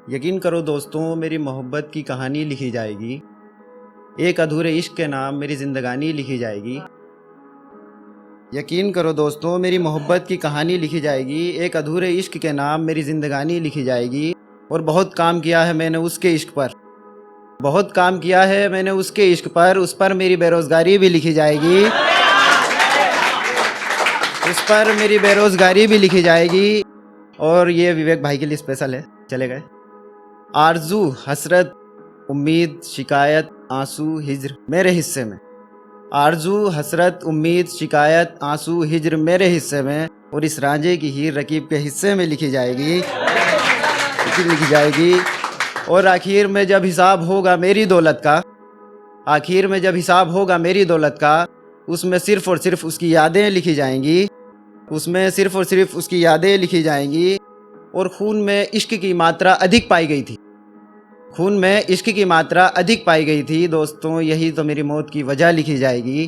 यकीन करो दोस्तों, मेरी मोहब्बत की कहानी लिखी जाएगी। एक अधूरे इश्क के नाम मेरी ज़िंदगानी लिखी जाएगी। यकीन करो दोस्तों, मेरी मोहब्बत की कहानी लिखी जाएगी। एक अधूरे इश्क के नाम मेरी ज़िंदगानी लिखी जाएगी। और बहुत काम किया है मैंने उसके इश्क पर, बहुत काम किया है मैंने उसके इश्क पर। उस पर मेरी बेरोज़गारी भी लिखी जाएगी, उस पर मेरी बेरोज़गारी भी लिखी जाएगी। और ये विवेक भाई के लिए स्पेशल है, चले गए। आरज़ू, हसरत, उम्मीद, शिकायत, आंसू, हिज्र मेरे हिस्से में। आरज़ू, हसरत, उम्मीद, शिकायत, आंसू, हिज्र मेरे हिस्से में। और इस रांझे की हीर रकीब के हिस्से में लिखी जाएगी, लिखी जाएगी। और आखिर में जब हिसाब होगा मेरी दौलत का, आखिर में जब हिसाब होगा मेरी दौलत का, उसमें सिर्फ़ और सिर्फ उसकी यादें लिखी जाएंगी, उसमें सिर्फ़ और सिर्फ उसकी यादें लिखी जाएंगी। और खून में इश्क की मात्रा अधिक पाई गई थी, खून में इश्क की मात्रा अधिक पाई गई थी। दोस्तों, यही तो मेरी मौत की वजह लिखी जाएगी।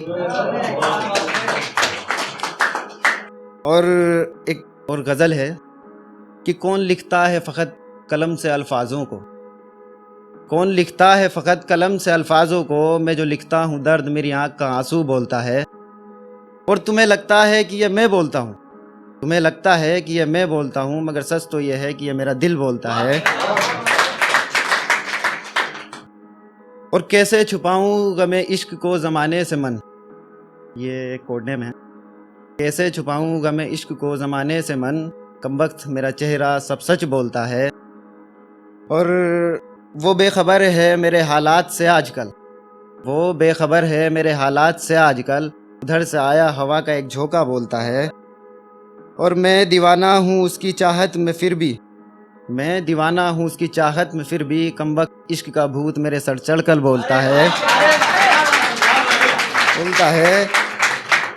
और एक और गज़ल है कि कौन लिखता है फ़कत कलम से अल्फाजों को, कौन लिखता है फ़कत कलम से अल्फाजों को। मैं जो लिखता हूँ दर्द मेरी आँख का आंसू बोलता है। और तुम्हें लगता है कि ये मैं बोलता हूँ, तुम्हें लगता है कि ये मैं बोलता हूँ, मगर सच तो ये है कि ये मेरा दिल बोलता है। और कैसे छुपाऊँ गमे इश्क को ज़माने से मन, ये कोड नेम है। कैसे छुपाऊँ गमे इश्क को ज़माने से मन, कमबख्त मेरा चेहरा सब सच बोलता है। और वो बेखबर है मेरे हालात से आजकल, वो बेखबर है मेरे हालात से आजकल। उधर से आया हवा का एक झोंका बोलता है। और मैं दीवाना हूँ उसकी चाहत में फिर भी, मैं दीवाना हूँ उसकी चाहत में फिर भी, कमबख्त इश्क का भूत मेरे सर चढ़कर बोलता है, बोलता है।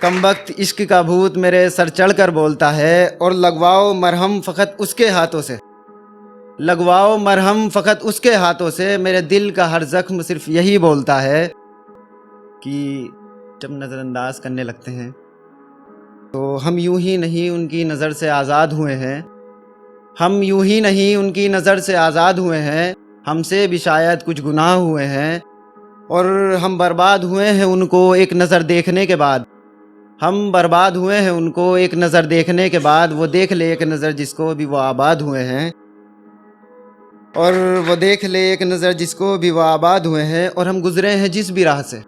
कमबख्त इश्क का भूत मेरे सर चढ़कर बोलता है। और लगवाओ मरहम फ़कत उसके हाथों से, लगवाओ मरहम फ़कत उसके हाथों से। मेरे दिल का हर ज़ख्म सिर्फ यही बोलता है कि जब नज़रअंदाज करने लगते हैं तो हम यूं ही नहीं उनकी नज़र से आज़ाद हुए हैं, हम यूं ही नहीं उनकी नज़र से आज़ाद हुए हैं। हमसे भी शायद कुछ गुनाह हुए हैं। और हम बर्बाद हुए हैं उनको एक नज़र देखने के बाद, हम बर्बाद हुए हैं उनको एक नज़र देखने के बाद। वो देख ले एक नज़र जिसको भी वो आबाद हुए हैं, और वो देख ले एक नज़र जिसको भी वो आबाद हुए हैं। और हम गुज़रे हैं जिस भी राह से,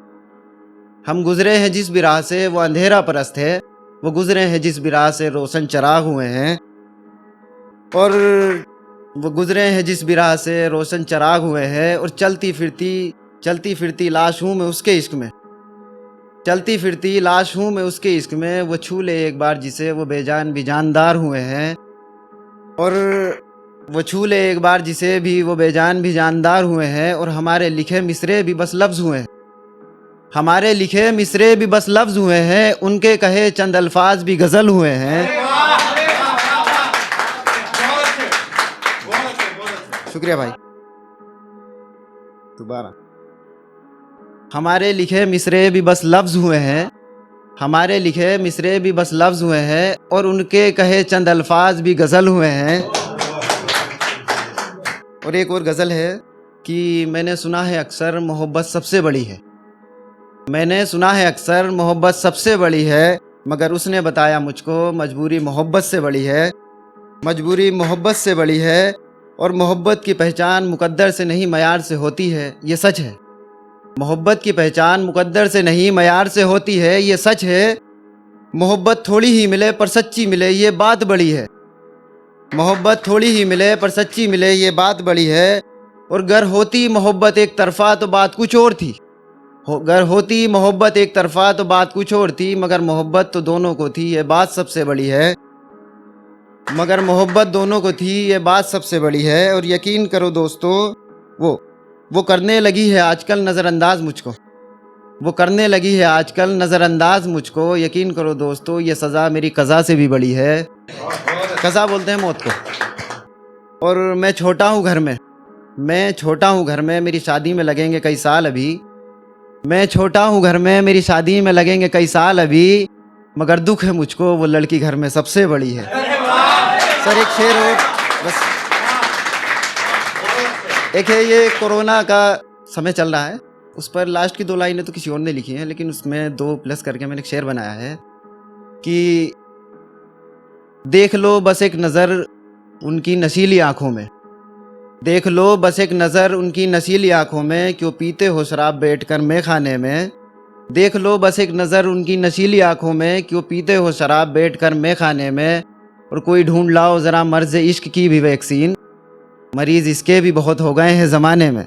हम गुज़रे हैं जिस भी राह से, वो अंधेरा परस्त है। वो गुज़रे हैं जिस भी राह से, रोशन चराग हुए हैं। और वो गुज़रे हैं जिस भी राह से, रोशन चराग हुए हैं। और चलती फिरती लाश हूँ मैं उसके इश्क में, चलती फिरती लाश हूँ मैं उसके इश्क में। वो छू ले एक बार जिसे, वो बेजान भी जानदार हुए हैं। और वो छू ले एक बार जिसे भी, वो बेजान भी जानदार हुए हैं। और हमारे लिखे मिसरे भी बस लफ्ज़ हुए हैं, हमारे लिखे मिसरे भी बस लफ्ज़ हुए हैं। उनके कहे चंद अल्फाज भी गज़ल हुए हैं। शुक्रिया भाई। दोबारा। हमारे लिखे मिसरे भी बस लफ्ज़ हुए हैं, हमारे लिखे मिसरे भी बस लफ्ज़ हुए हैं। और उनके कहे चंद अल्फाज भी गज़ल हुए हैं। और एक और गज़ल है कि मैंने सुना है अक्सर मोहब्बत सबसे बड़ी है, मैंने सुना है अक्सर मोहब्बत सबसे बड़ी है। मगर उसने बताया मुझको मजबूरी मोहब्बत से बड़ी है, मजबूरी मोहब्बत से बड़ी है। और मोहब्बत की पहचान मुकद्दर से नहीं मयार से होती है, ये सच है। मोहब्बत की पहचान मुकद्दर से नहीं मयार से होती है, ये सच है। मोहब्बत थोड़ी ही मिले पर सच्ची मिले, ये बात बड़ी है। मोहब्बत थोड़ी ही मिले पर सच्ची मिले, ये बात बड़ी है। और गर होती मोहब्बत एक तरफा तो बात कुछ और थी, गर होती मोहब्बत एक तरफा तो बात कुछ और थी। मगर मोहब्बत तो दोनों को थी, ये बात सबसे बड़ी है, मगर मोहब्बत दोनों को थी, ये बात सबसे बड़ी है। और यकीन करो दोस्तों, वो करने लगी है आजकल नज़रअंदाज मुझको, वो करने लगी है आजकल नज़रअंदाज मुझको। यकीन करो दोस्तों, ये सज़ा मेरी कज़ा से भी बड़ी है। कज़ा बोलते हैं मौत को। और मैं छोटा हूँ घर में, मैं छोटा हूँ घर में, मेरी शादी में लगेंगे कई साल अभी। मैं छोटा हूँ घर में, मेरी शादी में लगेंगे कई साल अभी। मगर दुख है मुझको वो लड़की घर में सबसे बड़ी है। सर एक शेर हो बस। एक है ये कोरोना का समय चल रहा है, उस पर लास्ट की 2 लाइनें तो किसी और ने लिखी हैं, लेकिन उसमें 2 प्लस करके मैंने एक शेर बनाया है कि देख लो बस एक नज़र उनकी नशीली आंखों में, देख लो बस एक नज़र उनकी नशीली आंखों में, क्यों पीते हो शराब बैठकर मैं खाने में। देख लो बस एक नज़र उनकी नशीली आंखों में, क्यों पीते हो शराब बैठकर मैं खाने में। और कोई ढूंढ लाओ ज़रा मर्ज़ इश्क की भी वैक्सीन, मरीज़ इसके भी बहुत हो गए हैं ज़माने में।